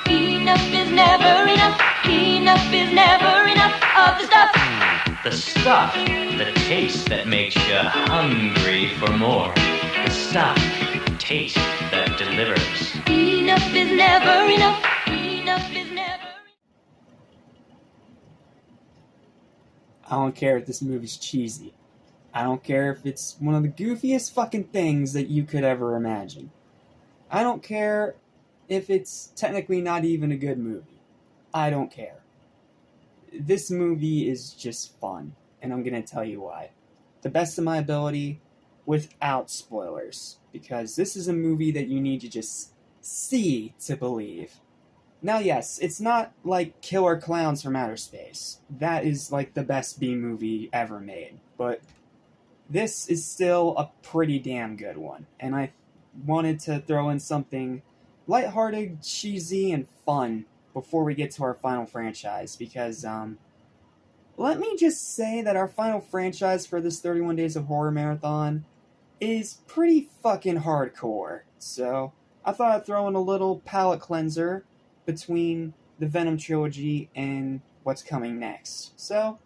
Enough is never enough. Enough is never enough of the stuff. The stuff, the taste that makes you hungry for more. The stuff, taste that delivers. Enough is never enough. Enough is never. I don't care if this movie's cheesy. I don't care if it's one of the goofiest fucking things that you could ever imagine. I don't care if it's technically not even a good movie. I don't care. This movie is just fun, and I'm going to tell you why. The best of my ability, without spoilers, because this is a movie that you need to just see to believe. Now, yes, it's not like Killer Clowns from Outer Space. That is like the best B-movie ever made, but this is still a pretty damn good one, and I wanted to throw in something lighthearted, cheesy, and fun before we get to our final franchise, because, let me just say that our final franchise for this 31 Days of Horror Marathon is pretty fucking hardcore, so I thought I'd throw in a little palate cleanser between the Venom trilogy and what's coming next. So,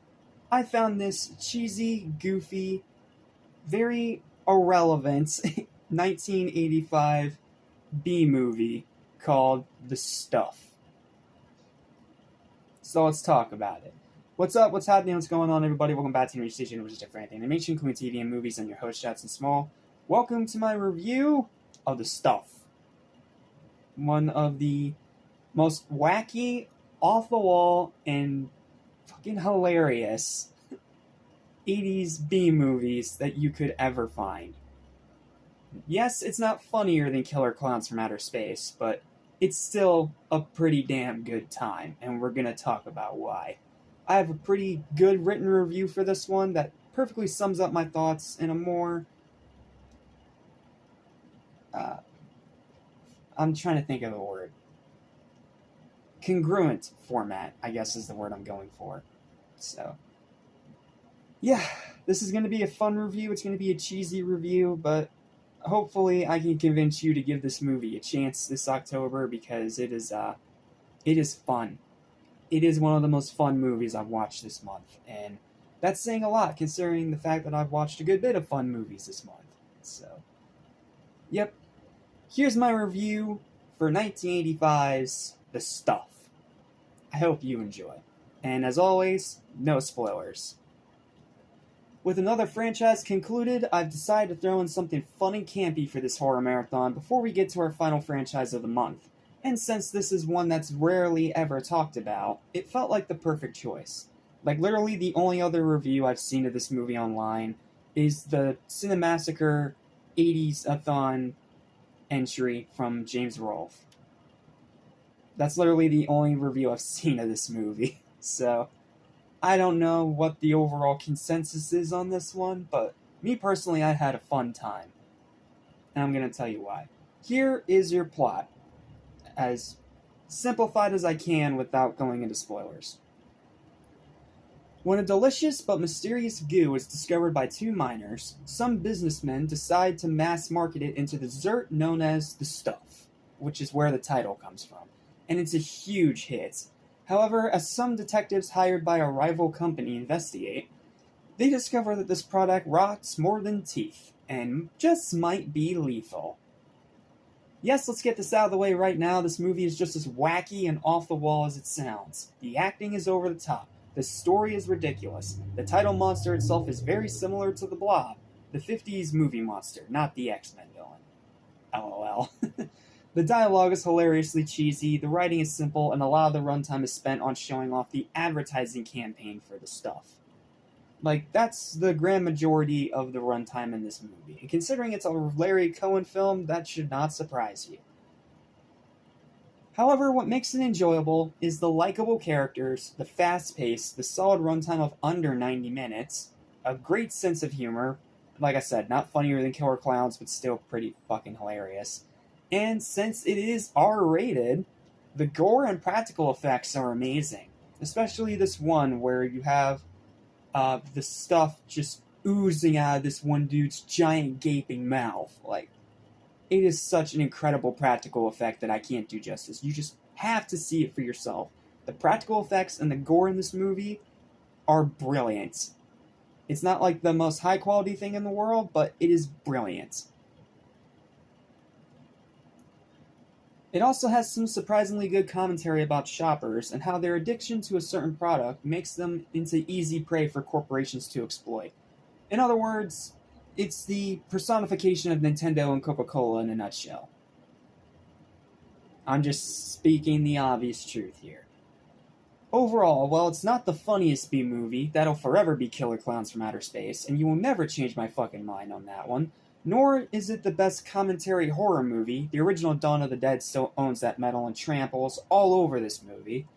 I found this cheesy, goofy, very irrelevant 1985 B-movie called The Stuff. So let's talk about it. What's up? What's happening? What's going on, everybody? Welcome back to New Station, which is different animation, including TV and movies. I'm your host, Jackson Small. Welcome to my review of The Stuff. One of the most wacky, off-the-wall, and fucking hilarious 80s B-movies that you could ever find. Yes, it's not funnier than Killer Clowns from Outer Space, but it's still a pretty damn good time, and we're gonna talk about why. I have a pretty good written review for this one that perfectly sums up my thoughts in a more... I'm trying to think of the word. Congruent format, I guess is the word I'm going for. So, yeah, this is going to be a fun review. It's going to be a cheesy review, but hopefully I can convince you to give this movie a chance this October, because it is fun. It is one of the most fun movies I've watched this month, and that's saying a lot considering the fact that I've watched a good bit of fun movies this month. So, yep. Here's my review for 1985's The Stuff. I hope you enjoy. And as always, no spoilers. With another franchise concluded, I've decided to throw in something fun and campy for this horror marathon before we get to our final franchise of the month. And since this is one that's rarely ever talked about, it felt like the perfect choice. Like, literally the only other review I've seen of this movie online is the Cinemassacre 80s-a-thon entry from James Rolfe. That's literally the only review I've seen of this movie. So, I don't know what the overall consensus is on this one, but me personally, I had a fun time. And I'm going to tell you why. Here is your plot, as simplified as I can without going into spoilers. When a delicious but mysterious goo is discovered by two miners, some businessmen decide to mass market it into the dessert known as The Stuff, which is where the title comes from, and it's a huge hit. However, as some detectives hired by a rival company investigate, they discover that this product rots more than teeth, and just might be lethal. Yes, let's get this out of the way right now. This movie is just as wacky and off the wall as it sounds. The acting is over the top. The story is ridiculous. The title monster itself is very similar to the Blob, the 50s movie monster, not the X-Men villain. LOL. The dialogue is hilariously cheesy, the writing is simple, and a lot of the runtime is spent on showing off the advertising campaign for The Stuff. Like, that's the grand majority of the runtime in this movie. And considering it's a Larry Cohen film, that should not surprise you. However, what makes it enjoyable is the likable characters, the fast pace, the solid runtime of under 90 minutes, a great sense of humor, like I said, not funnier than Killer Clowns, but still pretty fucking hilarious. And since it is R-rated, the gore and practical effects are amazing. Especially this one where you have the stuff just oozing out of this one dude's giant gaping mouth. Like, it is such an incredible practical effect that I can't do justice. You just have to see it for yourself. The practical effects and the gore in this movie are brilliant. It's not like the most high quality thing in the world, but it is brilliant. It also has some surprisingly good commentary about shoppers and how their addiction to a certain product makes them into easy prey for corporations to exploit. In other words, it's the personification of Nintendo and Coca-Cola in a nutshell. I'm just speaking the obvious truth here. Overall, while it's not the funniest B-movie, that'll forever be Killer Clowns from Outer Space, and you will never change my fucking mind on that one, nor is it the best commentary horror movie. The original Dawn of the Dead still owns that medal and tramples all over this movie.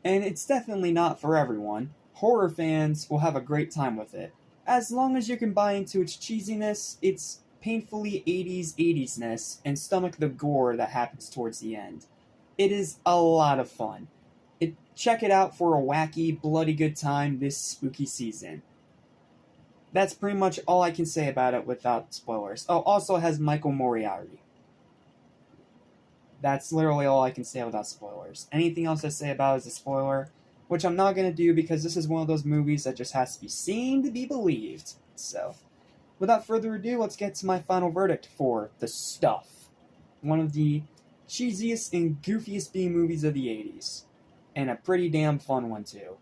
And it's definitely not for everyone. Horror fans will have a great time with it. As long as you can buy into its cheesiness, its painfully 80s-ness, and stomach the gore that happens towards the end. It is a lot of fun. Check it out for a wacky, bloody good time this spooky season. That's pretty much all I can say about it without spoilers. Oh, also has Michael Moriarty. That's literally all I can say without spoilers. Anything else I say about it is a spoiler, which I'm not going to do because this is one of those movies that just has to be seen to be believed. So, without further ado, let's get to my final verdict for The Stuff. One of the cheesiest and goofiest B-movies of the 80s. And a pretty damn fun one, too.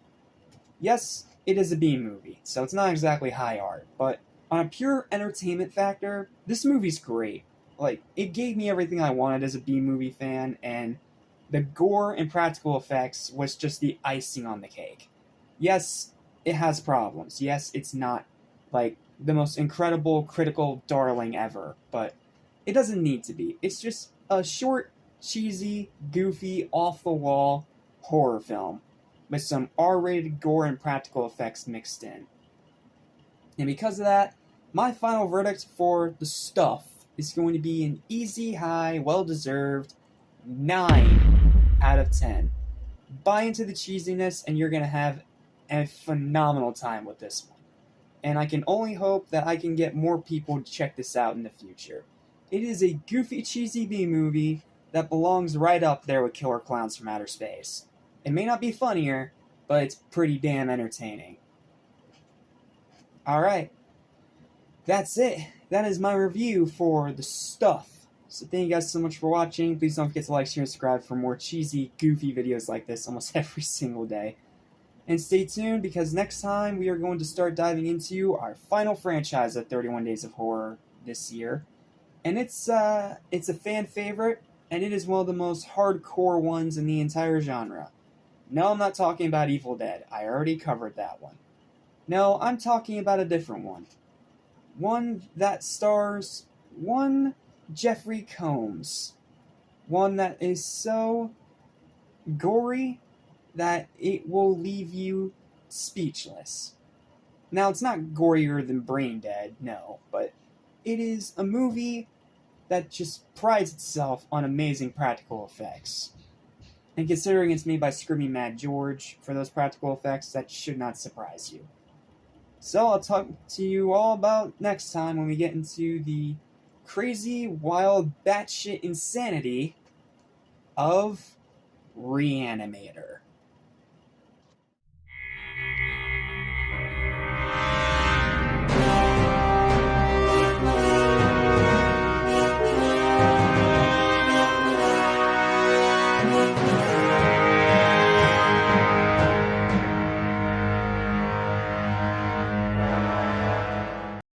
Yes, it is a B-movie, so it's not exactly high art, but on a pure entertainment factor, this movie's great. Like, it gave me everything I wanted as a B-movie fan, and the gore and practical effects was just the icing on the cake. Yes, it has problems. Yes, it's not, like, the most incredible, critical darling ever, but it doesn't need to be. It's just a short, cheesy, goofy, off-the-wall horror film with some R-rated gore and practical effects mixed in. And because of that, my final verdict for The Stuff is going to be an easy, high, well-deserved 9 out of 10. Buy into the cheesiness and you're going to have a phenomenal time with this one. And I can only hope that I can get more people to check this out in the future. It is a goofy, cheesy B-movie that belongs right up there with Killer Clowns from Outer Space. It may not be funnier, but it's pretty damn entertaining. Alright. That's it. That is my review for The Stuff. So thank you guys so much for watching. Please don't forget to like, share, and subscribe for more cheesy, goofy videos like this almost every single day. And stay tuned because next time we are going to start diving into our final franchise of 31 Days of Horror this year. And it's a fan favorite, and it is one of the most hardcore ones in the entire genre. No, I'm not talking about Evil Dead. I already covered that one. No, I'm talking about a different one. One that stars one Jeffrey Combs. One that is so gory that it will leave you speechless. Now, it's not gorier than Brain Dead, no, but it is a movie that just prides itself on amazing practical effects. And considering it's made by Screaming Mad George for those practical effects, that should not surprise you. So I'll talk to you all about next time when we get into the crazy, wild, batshit insanity of Reanimator.